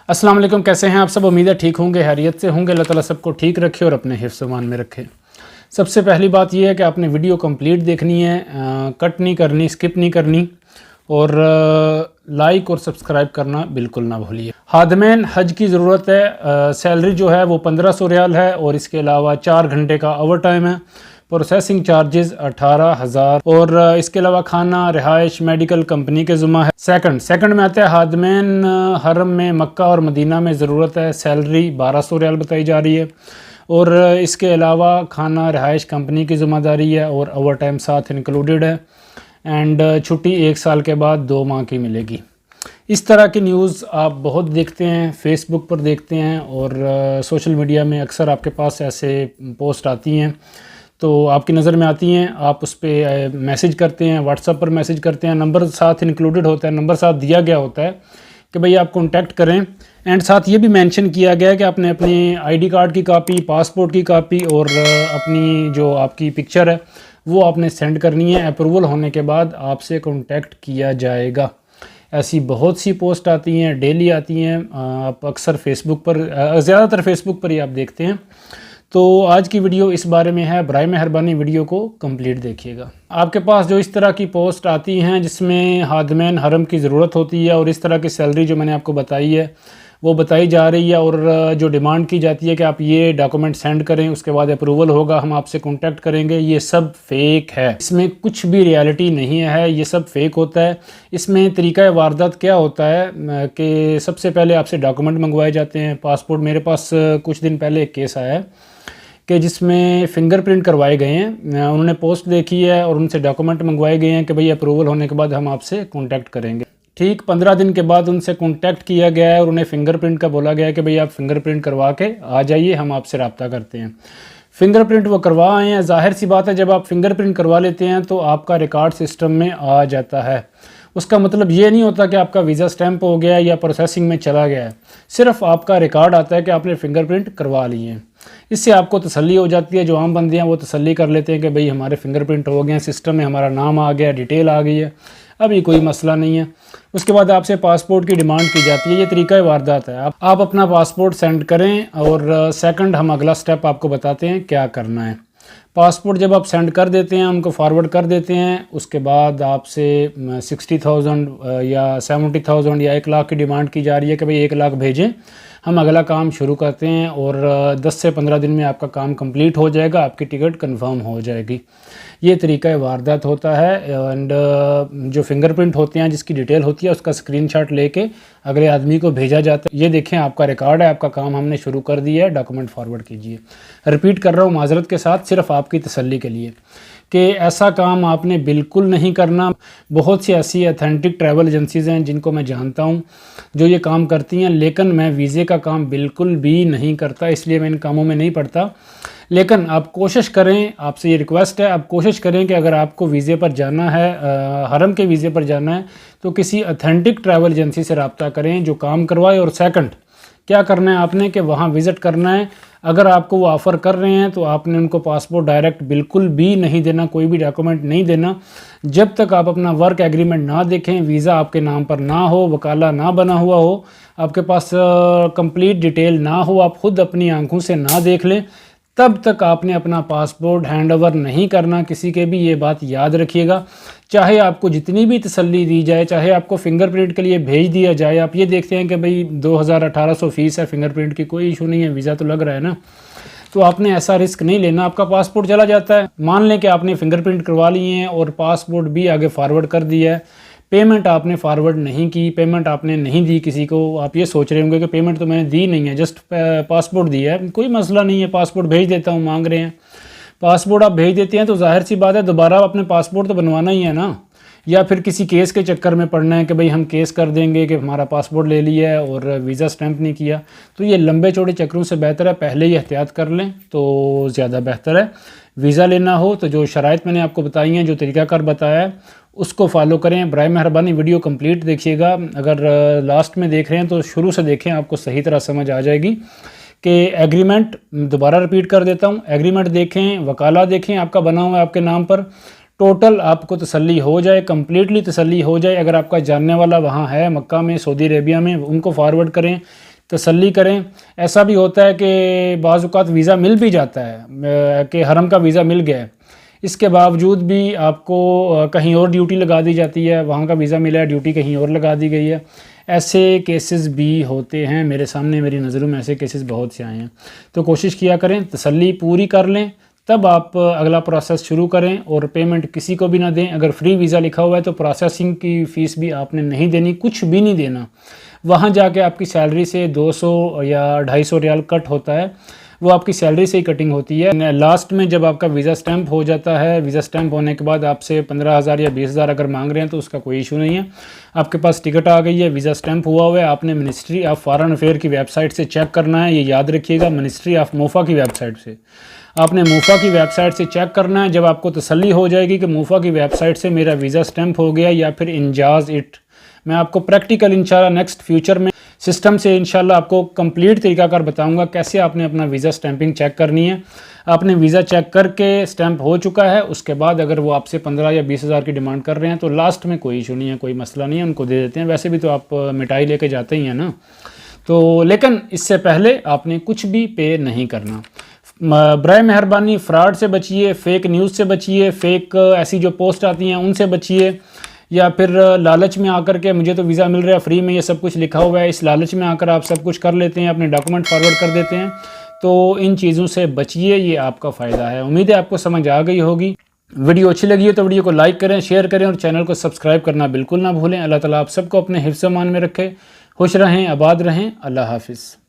अस्सलाम वालेकुम, कैसे हैं आप सब। उम्मीद है ठीक होंगे, खैरियत से होंगे। अल्लाह ताला सबको ठीक रखे और अपने हिफ्ज़ व अमान में रखे। सबसे पहली बात यह है कि आपने वीडियो कंप्लीट देखनी है, कट नहीं करनी, स्किप नहीं करनी, और लाइक और सब्सक्राइब करना बिल्कुल ना भूलिए। खादिमैन हज की ज़रूरत है। सैलरी जो है वो 1500 रियाल है और इसके अलावा 4 घंटे का ओवर टाइम है। प्रोसेसिंग चार्जेस 18,000 और इसके अलावा खाना, रिहाइश, मेडिकल कंपनी के ज़ुम्मा है। सेकंड में आता है खादिमैन हरम में मक्का और मदीना में ज़रूरत है। सैलरी 1200 रियाल बताई जा रही है और इसके अलावा खाना, रिहाइश कंपनी की ज़िम्मेदारी है और ओवर टाइम साथ इंक्लूडेड है। एंड छुट्टी 1 साल के बाद 2 माह की मिलेगी। इस तरह की न्यूज़ आप बहुत देखते हैं, फेसबुक पर देखते हैं और सोशल मीडिया में अक्सर आपके पास ऐसे पोस्ट आती हैं तो आपकी नज़र में आती हैं। आप उस पर मैसेज करते हैं, व्हाट्सएप पर मैसेज करते हैं, नंबर साथ इंक्लूडेड होता है, नंबर साथ दिया गया होता है कि भाई आप कॉन्टैक्ट करें। एंड साथ ये भी मेंशन किया गया है कि आपने अपनी आईडी कार्ड की कापी, पासपोर्ट की कापी और अपनी जो आपकी पिक्चर है वो आपने सेंड करनी है। अप्रूवल होने के बाद आपसे कॉन्टैक्ट किया जाएगा। ऐसी बहुत सी पोस्ट आती हैं, डेली आती हैं। आप अक्सर फेसबुक पर, ज़्यादातर फेसबुक पर ही आप देखते हैं। तो आज की वीडियो इस बारे में है। बराए मेहरबानी वीडियो को कंप्लीट देखिएगा। आपके पास जो इस तरह की पोस्ट आती हैं जिसमें खादिमैन हरम की ज़रूरत होती है और इस तरह की सैलरी जो मैंने आपको बताई है वो बताई जा रही है और जो डिमांड की जाती है कि आप ये डॉक्यूमेंट सेंड करें, उसके बाद अप्रूवल होगा, हम आपसे कांटेक्ट करेंगे, ये सब फेक है। इसमें कुछ भी रियलिटी नहीं है, ये सब फेक होता है। इसमें तरीका वारदात क्या होता है कि सबसे पहले आपसे डॉक्यूमेंट मंगवाए जाते हैं। पासपोर्ट, मेरे पास कुछ दिन पहले एक केस आया है कि जिसमें फ़िंगरप्रिंट करवाए गए हैं। उन्होंने पोस्ट देखी है और उनसे डॉक्यूमेंट मंगवाए गए हैं कि भाई अप्रूवल होने के बाद हम आपसे कांटेक्ट करेंगे। ठीक 15 दिन के बाद उनसे कांटेक्ट किया गया है और उन्हें फ़िंगरप्रिंट का बोला गया है कि भाई आप फ़िंगरप्रिंट करवा के आ जाइए, हम आपसे रब्ता करते हैं। फ़िंगरप्रिंट वो करवा आए हैं। ज़ाहिर सी बात है, जब आप फ़िंगरप्रिंट करवा लेते हैं तो आपका रिकॉर्ड सिस्टम में आ जाता है। उसका मतलब ये नहीं होता कि आपका वीज़ा स्टैंप हो गया या प्रोसेसिंग में चला गया है। सिर्फ आपका रिकॉर्ड आता है कि आपने फ़िंगरप्रिंट करवा लिए हैं। इससे आपको तसल्ली हो जाती है। जो आम बंदे हैं वो तसल्ली कर लेते हैं कि भाई हमारे फ़िंगरप्रिंट हो गए हैं, सिस्टम में हमारा नाम आ गया, डिटेल आ गई है, अभी कोई मसला नहीं है। उसके बाद आपसे पासपोर्ट की डिमांड की जाती है। ये तरीका वारदात है। आप अपना पासपोर्ट सेंड करें और सेकंड हम अगला स्टेप आपको बताते हैं क्या करना है। पासपोर्ट जब आप सेंड कर देते हैं, उनको फॉरवर्ड कर देते हैं, उसके बाद आपसे 60,000 या 70,000 या 1 लाख की डिमांड की जा रही है कि भाई 1 लाख भेजें, हम अगला काम शुरू करते हैं और 10 से 15 दिन में आपका काम कंप्लीट हो जाएगा, आपकी टिकट कंफर्म हो जाएगी। ये तरीका वारदात होता है। एंड जो फिंगरप्रिंट होते हैं, जिसकी डिटेल होती है, उसका स्क्रीनशॉट लेके अगले आदमी को भेजा जाता है। ये देखें, आपका रिकॉर्ड है, आपका काम हमने शुरू कर दिया है, डॉक्यूमेंट फॉरवर्ड कीजिए। रिपीट कर रहा हूँ माजरत के साथ, सिर्फ आपकी तसल्ली के लिए कि ऐसा काम आपने बिल्कुल नहीं करना। बहुत सी ऐसी अथेंटिक ट्रैवल एजेंसीज़ हैं जिनको मैं जानता हूं जो ये काम करती हैं, लेकिन मैं वीज़े का काम बिल्कुल भी नहीं करता, इसलिए मैं इन कामों में नहीं पड़ता। लेकिन आप कोशिश करें, आपसे ये रिक्वेस्ट है, आप कोशिश करें कि अगर आपको वीज़े पर जाना है, हरम के वीज़े पर जाना है, तो किसी अथेंटिक ट्रैवल एजेंसी से रब्ता करें जो काम करवाए। और सेकंड क्या करना है आपने कि वहाँ विज़िट करना है। अगर आपको वो ऑफ़र कर रहे हैं तो आपने उनको पासपोर्ट डायरेक्ट बिल्कुल भी नहीं देना, कोई भी डॉक्यूमेंट नहीं देना जब तक आप अपना वर्क एग्रीमेंट ना देखें, वीज़ा आपके नाम पर ना हो, वकाला ना बना हुआ हो, आपके पास कंप्लीट डिटेल ना हो, आप खुद अपनी आंखों से ना देख लें, तब तक आपने अपना पासपोर्ट हैंड ओवर नहीं करना किसी के भी। ये बात याद रखिएगा। चाहे आपको जितनी भी तसल्ली दी जाए, चाहे आपको फ़िंगरप्रिंट के लिए भेज दिया जाए, आप ये देखते हैं कि भाई 2,000-1,800 फ़ीस है, फ़िंगरप्रिंट की कोई इशू नहीं है, वीज़ा तो लग रहा है ना, तो आपने ऐसा रिस्क नहीं लेना। आपका पासपोर्ट चला जाता है, मान लें कि आपने फ़िंगरप्रिंट करवा लिए हैं और पासपोर्ट भी आगे फॉरवर्ड कर दिया है, पेमेंट आपने फॉरवर्ड नहीं की, पेमेंट आपने नहीं दी किसी को। आप ये सोच रहे होंगे कि पेमेंट तो मैंने दी नहीं है, जस्ट पासपोर्ट दिया है, कोई मसला नहीं है, पासपोर्ट भेज देता हूँ, मांग रहे हैं। पासपोर्ट आप भेज देते हैं तो जाहिर सी बात है दोबारा अपने पासपोर्ट तो बनवाना ही है ना, या फिर किसी केस के चक्कर में पड़ना है कि भाई हम केस कर देंगे कि हमारा पासपोर्ट ले लिया है और वीज़ा स्टैंप नहीं किया। तो ये लंबे चौड़े चक्करों से बेहतर है पहले ही एहतियात कर लें तो ज़्यादा बेहतर है। वीज़ा लेना हो तो जो शराइत मैंने आपको बताई हैं, जो तरीक़ाकार बताया है, उसको फॉलो करें। बराए मेहरबानी वीडियो कंप्लीट देखिएगा। अगर लास्ट में देख रहे हैं तो शुरू से देखें, आपको सही तरह समझ आ जाएगी कि एग्रीमेंट, दोबारा रिपीट कर देता हूँ, एग्रीमेंट देखें, वकाला देखें आपका बना हुआ है आपके नाम पर, टोटल आपको तसल्ली हो जाए, कम्प्लीटली तसल्ली हो जाए। अगर आपका जानने वाला वहाँ है मक्का में, सऊदी अरेबिया में, उनको फॉरवर्ड करें। تسلی کریں. ایسا بھی ہوتا ہے کہ بعض اوقات ویزا مل بھی جاتا ہے کہ حرم کا ویزا مل گیا ہے، اس کے باوجود بھی آپ کو کہیں اور ڈیوٹی لگا دی جاتی ہے، وہاں کا ویزا ملا ہے ڈیوٹی کہیں اور لگا دی گئی ہے. ایسے کیسز بھی ہوتے ہیں، میرے سامنے میری نظروں میں ایسے کیسز بہت سے آئے ہیں. تو کوشش کیا کریں تسلی پوری کر لیں، تب آپ اگلا پروسیس شروع کریں اور پیمنٹ کسی کو بھی نہ دیں. اگر فری ویزا لکھا ہوا ہے تو پروسیسنگ کی فیس بھی آپ نے نہیں دینی، کچھ بھی نہیں دینا. وہاں جا کے آپ کی سیلری سے 200 یا 250 ریال کٹ ہوتا ہے، وہ آپ کی سیلری سے ہی کٹنگ ہوتی ہے. لاسٹ میں جب آپ کا ویزا سٹیمپ ہو جاتا ہے، ویزا سٹیمپ ہونے کے بعد آپ سے 15,000 یا 20,000 اگر مانگ رہے ہیں تو اس کا کوئی ایشو نہیں ہے. آپ کے پاس ٹکٹ آ گئی ہے، ویزا سٹیمپ ہوا ہوا ہے، آپ نے منسٹری آف فارن افیئر کی ویب سائٹ سے چیک کرنا ہے. یہ یاد رکھیے گا، منسٹری آف موفا کی ویب سائٹ سے آپ نے موفا کی ویب سائٹ سے چیک کرنا ہے. جب آپ کو تسلی ہو جائے گی کہ موفا کی ویب سائٹ سے میرا ویزا سٹیمپ ہو گیا یا پھر انجاز اٹ، میں آپ کو پریکٹیکل انشاءاللہ نیکسٹ فیوچر میں سسٹم سے انشاءاللہ آپ کو کمپلیٹ طریقہ کار بتاؤں گا کیسے آپ نے اپنا ویزا سٹیمپنگ چیک کرنی ہے. آپ نے ویزا چیک کر کے سٹیمپ ہو چکا ہے، اس کے بعد اگر وہ آپ سے 15 یا 20,000 کی ڈیمانڈ کر رہے ہیں تو لاسٹ میں کوئی ایشو نہیں ہے، کوئی مسئلہ نہیں ہے، ان کو دے دیتے ہیں. ویسے بھی تو آپ مٹائی لے کے جاتے ہی ہیں نا. تو لیکن اس سے پہلے آپ نے کچھ بھی پے نہیں کرنا. برائے مہربانی فراڈ سے بچیے، فیک نیوز سے بچیے، فیک ایسی جو پوسٹ آتی ہیں ان سے بچیے، یا پھر لالچ میں آ کر کے مجھے تو ویزا مل رہا ہے فری میں، یہ سب کچھ لکھا ہوا ہے، اس لالچ میں آ کر آپ سب کچھ کر لیتے ہیں، اپنے ڈاکومنٹ فارورڈ کر دیتے ہیں. تو ان چیزوں سے بچیے، یہ آپ کا فائدہ ہے. امید ہے آپ کو سمجھ آ گئی ہوگی. ویڈیو اچھی لگی ہو تو ویڈیو کو لائک کریں، شیئر کریں اور چینل کو سبسکرائب کرنا بالکل نہ بھولیں. اللہ تعالیٰ آپ سب کو اپنے حفظ و امان میں رکھے. خوش رہیں، آباد رہیں. اللہ حافظ.